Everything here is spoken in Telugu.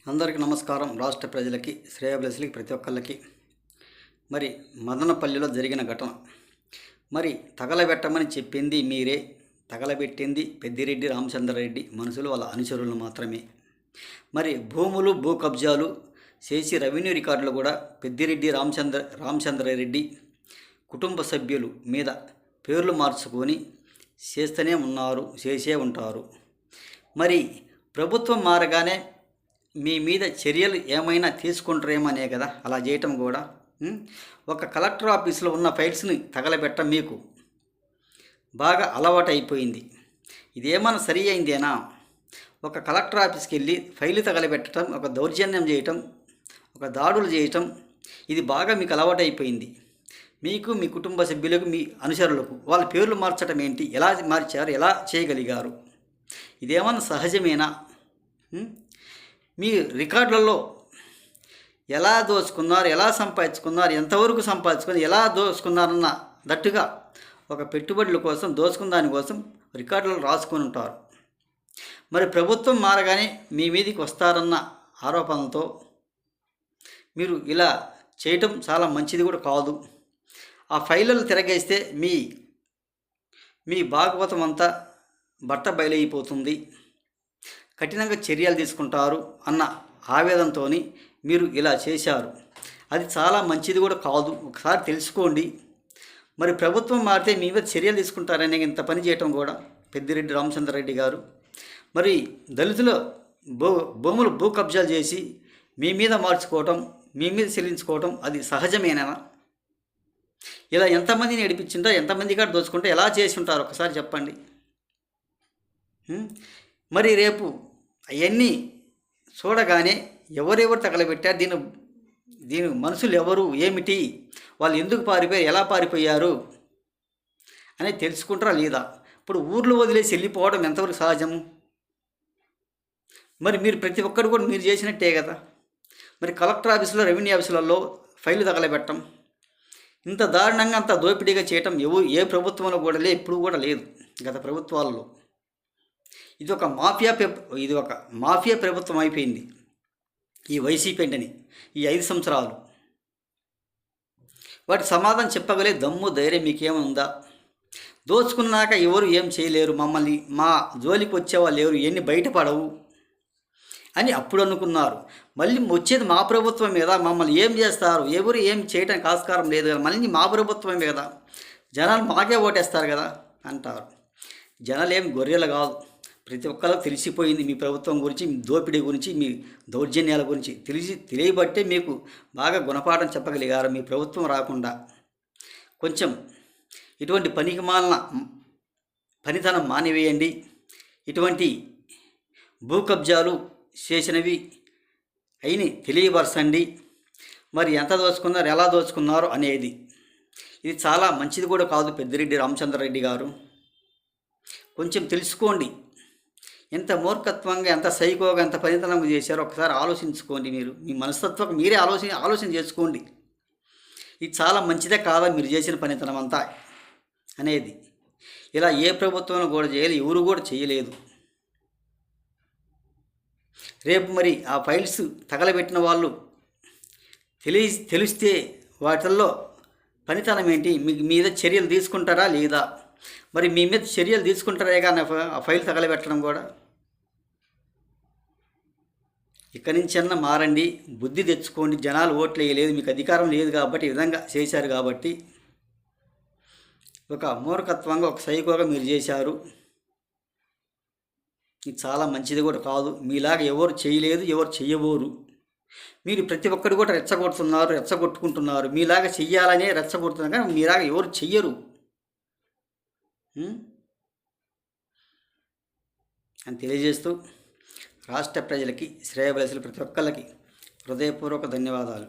అందరికీ నమస్కారం. రాష్ట్ర ప్రజలకి, శ్రేయోభిలాషులకి, ప్రతి ఒక్కళ్ళకి మరి మదనపల్లిలో జరిగిన ఘటన. మరి తగలబెట్టమని చెప్పింది మీరే, తగలబెట్టింది పెద్దిరెడ్డి రామచంద్రారెడ్డి మనుషులు, వాళ్ళ అనుచరులు మాత్రమే. మరి భూములు, భూ కబ్జాలు చేసి రెవెన్యూ రికార్డులు కూడా పెద్దిరెడ్డి రామచంద్రారెడ్డి కుటుంబ సభ్యులు మీద పేర్లు మార్చుకొని చేస్తూనే ఉన్నారు, చేసే ఉంటారు. మరి ప్రభుత్వం మారగానే మీ మీద చర్యలు ఏమైనా తీసుకుంటారేమనే కదా అలా చేయటం కూడా. ఒక కలెక్టర్ ఆఫీస్లో ఉన్న ఫైల్స్ని తగలబెట్టడం మీకు బాగా అలవాటు అయిపోయింది. ఇదేమన్నా సరి అయిందేనా? ఒక కలెక్టర్ ఆఫీస్కి వెళ్ళి ఫైలు తగలబెట్టడం, ఒక దౌర్జన్యం చేయటం, ఒక దాడులు చేయటం, ఇది బాగా మీకు అలవాటు అయిపోయింది. మీకు, మీ కుటుంబ సభ్యులకు, మీ అనుచరులకు వాళ్ళ పేర్లు మార్చడం ఏంటి? ఎలా మార్చారు? ఎలా చేయగలిగారు? ఇదేమన్నా సహజమేనా? మీ రికార్డులలో ఎలా దోచుకున్నారు, ఎలా సంపాదించుకున్నారు, ఎంతవరకు సంపాదించుకుని ఎలా దోచుకున్నారన్న దట్టుగా ఒక పెట్టుబడుల కోసం దోచుకున్న దానికోసం రికార్డులు రాసుకొని ఉంటారు. మరి ప్రభుత్వం మారగానే మీ మీదకి వస్తారన్న ఆరోపణలతో మీరు ఇలా చేయటం చాలా మంచిది కూడా కాదు. ఆ ఫైళ్ళను తిరగేస్తే మీ భాగవతం అంతా బట్ట బయలైపోతుంది, కఠినంగా చర్యలు తీసుకుంటారు అన్న ఆవేదనతో మీరు ఇలా చేశారు. అది చాలా మంచిది కూడా కాదు. ఒకసారి తెలుసుకోండి. మరి ప్రభుత్వం మారితే మీ మీద చర్యలు తీసుకుంటారనే ఇంత పని చేయటం కూడా పెద్దిరెడ్డి రామచంద్రారెడ్డి గారు. మరి దళితుల భూములు భూ కబ్జాలు చేసి మీ మీద మార్చుకోవటం, మీ మీద చెల్లించుకోవటం అది సహజమేనా? ఇలా ఎంతమందిని ఏడిపించింటో, ఎంతమంది కాడ దోచుకుంటే ఎలా చేసి ఉంటారు ఒకసారి చెప్పండి. మరి రేపు అవన్నీ చూడగానే ఎవరెవరు తగలబెట్టారు, దీని మనుషులు ఎవరు, ఏమిటి, వాళ్ళు ఎందుకు పారిపోయారు, ఎలా పారిపోయారు అనేది తెలుసుకుంటారా లేదా? ఇప్పుడు ఊర్లు వదిలేసి వెళ్ళిపోవడం ఎంతవరకు సహజము? మరి మీరు ప్రతి ఒక్కరు కూడా మీరు చేసినట్టే కదా. మరి కలెక్టర్ ఆఫీసులో, రెవెన్యూ ఆఫీసులలో ఫైలు తగలబెట్టడం, ఇంత దారుణంగా అంత దోపిడీగా చేయటం ఏ ప్రభుత్వంలో కూడా ఎప్పుడు కూడా లేదు గత ప్రభుత్వాలలో. ఇది ఒక మాఫియా ప్రభుత్వం అయిపోయింది ఈ వైసీపీ అంటని ఈ 5 సంవత్సరాలు. వాటి సమాధానం చెప్పగలే దమ్ము, ధైర్యం మీకేముందా? దోచుకున్నాక ఎవరు ఏం చేయలేరు, మమ్మల్ని మా జోలికి వచ్చేవాళ్ళు ఎవరు, ఎన్ని బయటపడవు అని అప్పుడు అనుకున్నారు. మళ్ళీ వచ్చేది మా ప్రభుత్వం మీద, మమ్మల్ని ఏం చేస్తారు, ఎవరు ఏం చేయడానికి ఆస్కారం లేదు కదా, మళ్ళీ మా ప్రభుత్వమే కదా, జనాలు మాకే ఓటేస్తారు కదా అంటారు. జనాలు ఏమి గొర్రెలు కాదు. ప్రతి ఒక్కరికి తెలిసిపోయింది మీ ప్రభుత్వం గురించి, మీ దోపిడీ గురించి, మీ దౌర్జన్యాల గురించి తెలియబట్టే మీకు బాగా గుణపాఠం చెప్పగలిగారు. మీ ప్రభుత్వం రాకుండా కొంచెం ఇటువంటి పనితనం మానివేయండి. ఇటువంటి భూ కబ్జాలు చేసినవి అయిని తెలియపరచండి. మరి ఎంత దోచుకున్నారు, ఎలా దోచుకున్నారు అనేది. ఇది చాలా మంచిది కూడా కాదు. పెద్దిరెడ్డి రామచంద్రారెడ్డి గారు కొంచెం తెలుసుకోండి. ఎంత మూర్ఖత్వంగా, ఎంత సైకోగా, ఎంత పనితనంగా చేశారో ఒకసారి ఆలోచించుకోండి. మీ మనస్తత్వం మీరే ఆలోచన చేసుకోండి. ఇది చాలా మంచిదే కాదా మీరు చేసిన పనితనం అంతా అనేది. ఇలా ఏ ప్రభుత్వం కూడా చేయలేదు, ఎవరు కూడా చేయలేదు. రేపు మరి ఆ ఫైల్స్ తగలబెట్టిన వాళ్ళు తెలిస్తే వాటిల్లో పనితనం ఏంటి, మీ మీద చర్యలు తీసుకుంటారా లేదా? మరి మీ మీద చర్యలు తీసుకుంటారే కానీ ఆ ఫైల్ తగలబెట్టడం కూడా. ఇక్కడి నుంచన్నా మారండి, బుద్ధి తెచ్చుకోండి. జనాలు ఓట్లు వేయలేదు, మీకు అధికారం లేదు కాబట్టి ఈ విధంగా చేశారు కాబట్టి ఒక మూర్ఖత్వంగా, ఒక సైకోగా మీరు చేశారు. ఇది చాలా మంచిది కూడా కాదు. మీలాగా ఎవరు చేయలేదు, ఎవరు చెయ్యబోరు. మీరు ప్రతి ఒక్కరు కూడా రెచ్చగొట్టుకుంటున్నారు. మీలాగా చెయ్యాలనే రెచ్చగొడుతున్నారు కానీ మీలాగా ఎవరు చెయ్యరు అని తెలియజేస్తూ రాష్ట్ర ప్రజలకి, శ్రేయోభిలాషులు ప్రతి ఒక్కళ్ళకి హృదయపూర్వక ధన్యవాదాలు.